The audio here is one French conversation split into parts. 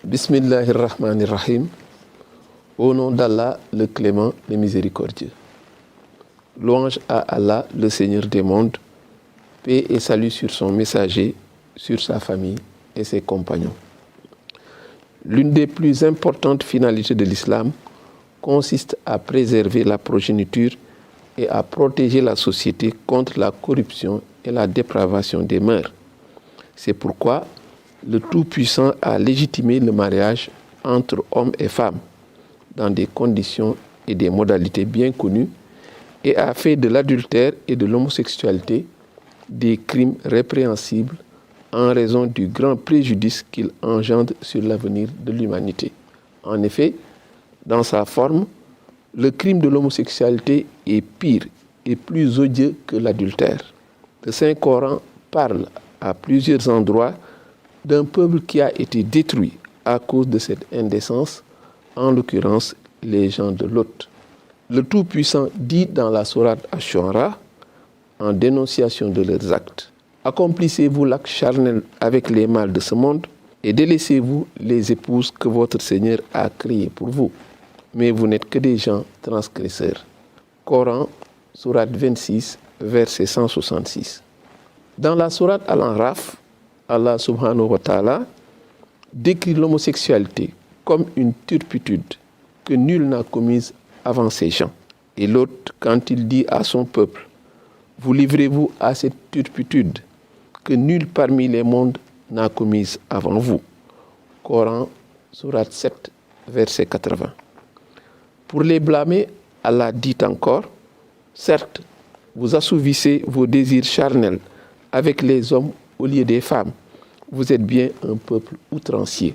Bismillahirrahmanirrahim. Au nom d'Allah, le clément, le miséricordieux. Louange à Allah, le Seigneur des mondes. Paix et salut sur son messager, sur sa famille et ses compagnons. L'une des plus importantes finalités de l'islam consiste à préserver la progéniture et à protéger la société contre la corruption et la dépravation des mœurs. C'est pourquoi le Tout-Puissant a légitimé le mariage entre hommes et femmes dans des conditions et des modalités bien connues et a fait de l'adultère et de l'homosexualité des crimes répréhensibles en raison du grand préjudice qu'ils engendrent sur l'avenir de l'humanité. En effet, dans sa forme, le crime de l'homosexualité est pire et plus odieux que l'adultère. Le Saint-Coran parle à plusieurs endroits d'un peuple qui a été détruit à cause de cette indécence, en l'occurrence les gens de Lot. Le Tout-Puissant dit dans la sourate Ash-Shu'ara, en dénonciation de leurs actes: accomplissez-vous l'acte charnel avec les mâles de ce monde et délaissez-vous les épouses que votre Seigneur a créées pour vous. Mais vous n'êtes que des gens transgresseurs. Coran, sourate 26, verset 166. Dans la sourate Al-An'raf, Allah subhanahu wa ta'ala décrit l'homosexualité comme une turpitude que nul n'a commise avant ces gens. Et l'autre, quand il dit à son peuple: vous livrez-vous à cette turpitude que nul parmi les mondes n'a commise avant vous. Coran, sourate 7, verset 80. Pour les blâmer, Allah dit encore: certes, vous assouvissez vos désirs charnels avec les hommes au lieu des femmes. Vous êtes bien un peuple outrancier.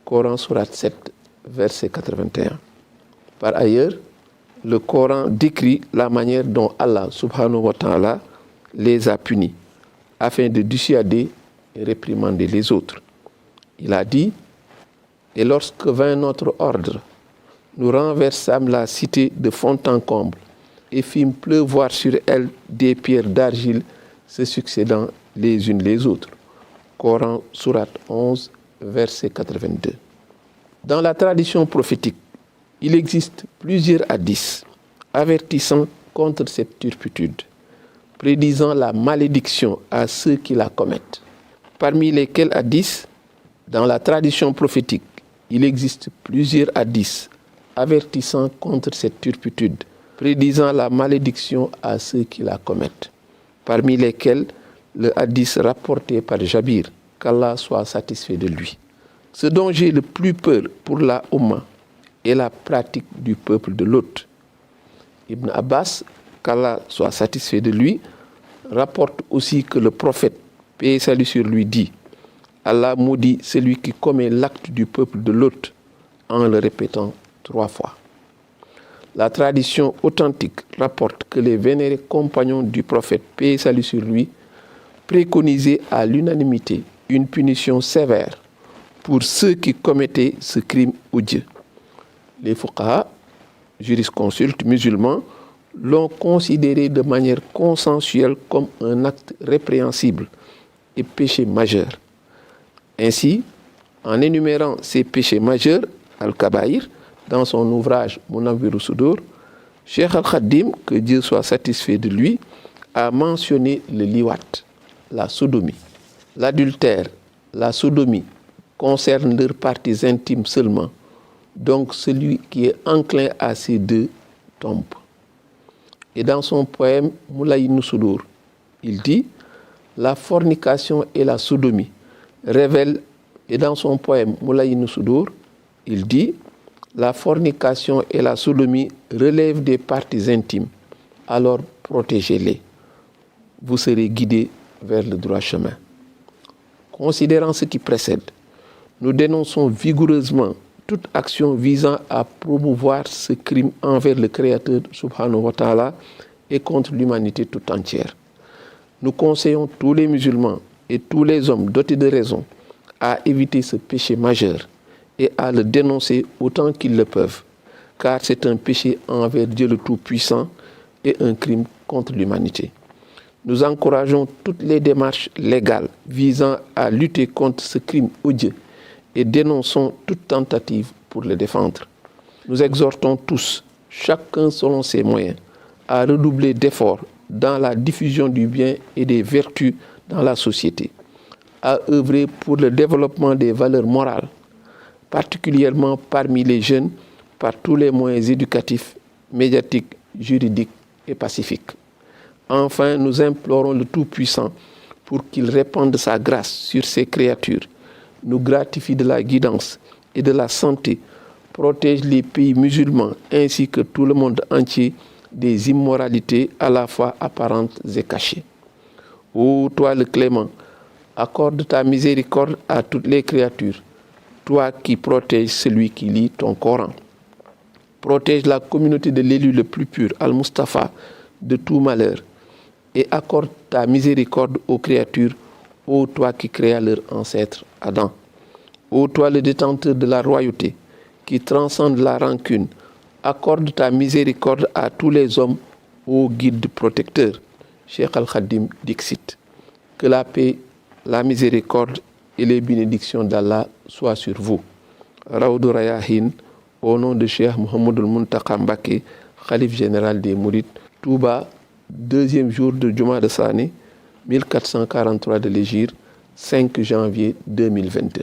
Coran, sourate 7, verset 81. Par ailleurs, le Coran décrit la manière dont Allah subhanahu wa ta'ala les a punis, afin de dissuader et réprimander les autres. Il a dit: et lorsque vint notre ordre, nous renversâmes la cité de fond en comble et fîmes pleuvoir sur elle des pierres d'argile se succédant les unes les autres. Coran, sourate 11, verset 82. Dans la tradition prophétique, il existe plusieurs hadiths avertissant contre cette turpitude, prédisant la malédiction à ceux qui la commettent. Parmi lesquels hadiths, dans la tradition prophétique, il existe plusieurs hadiths avertissant contre cette turpitude, prédisant la malédiction à ceux qui la commettent. Parmi lesquels le hadith rapporté par Jabir, qu'Allah soit satisfait de lui. Ce dont j'ai le plus peur pour la Oumma est la pratique du peuple de Lot. Ibn Abbas, qu'Allah soit satisfait de lui, rapporte aussi que le prophète, paix et salut sur lui, dit: Allah maudit celui qui commet l'acte du peuple de Lot, en le répétant 3 fois. La tradition authentique rapporte que les vénérés compagnons du prophète, paix et salut sur lui, préconisaient à l'unanimité une punition sévère pour ceux qui commettaient ce crime odieux. Les fuqaha, jurisconsultes musulmans, l'ont considéré de manière consensuelle comme un acte répréhensible et péché majeur. Ainsi, en énumérant ces péchés majeurs, Al-Kabaïr, dans son ouvrage Munawwirus Sudur, Cheikh Al-Khadim, que Dieu soit satisfait de lui, a mentionné le liwat, la sodomie. L'adultère, la sodomie, concernent leurs parties intimes seulement, donc celui qui est enclin à ces deux tombe. Et dans son poème Moulayinus Sudur, il dit: la fornication et la sodomie révèlent, et dans son poème Moulayinus Sudur, il dit: la fornication et la sodomie relèvent des parties intimes, alors protégez-les. Vous serez guidés vers le droit chemin. Considérant ce qui précède, nous dénonçons vigoureusement toute action visant à promouvoir ce crime envers le Créateur subhanahu wa ta'ala et contre l'humanité tout entière. Nous conseillons tous les musulmans et tous les hommes dotés de raison à éviter ce péché majeur et à le dénoncer autant qu'ils le peuvent, car c'est un péché envers Dieu le Tout-Puissant et un crime contre l'humanité. Nous encourageons toutes les démarches légales visant à lutter contre ce crime odieux et dénonçons toute tentative pour le défendre. Nous exhortons tous, chacun selon ses moyens, à redoubler d'efforts dans la diffusion du bien et des vertus dans la société, à œuvrer pour le développement des valeurs morales, particulièrement parmi les jeunes, par tous les moyens éducatifs, médiatiques, juridiques et pacifiques. Enfin, nous implorons le Tout-Puissant pour qu'il répande sa grâce sur ses créatures, nous gratifie de la guidance et de la santé, protège les pays musulmans ainsi que tout le monde entier des immoralités à la fois apparentes et cachées. Ô toi le clément, accorde ta miséricorde à toutes les créatures, toi qui protèges celui qui lit ton Coran. Protège la communauté de l'élu le plus pur, Al-Mustafa, de tout malheur, et accorde ta miséricorde aux créatures, ô toi qui créas leur ancêtre Adam. Ô toi le détenteur de la royauté, qui transcende la rancune, accorde ta miséricorde à tous les hommes, ô guide protecteur. Cheikh Al-Khadim Dixit. Que la paix, la miséricorde et les bénédictions d'Allah soient sur vous. Raoudou Rayahin, au nom de Cheikh Mohamedou Muntaka Mbacké, Khalif général des Mourides, Touba, deuxième jour de Juma de Sani, 1443 de l'Hégire, 5 janvier 2022.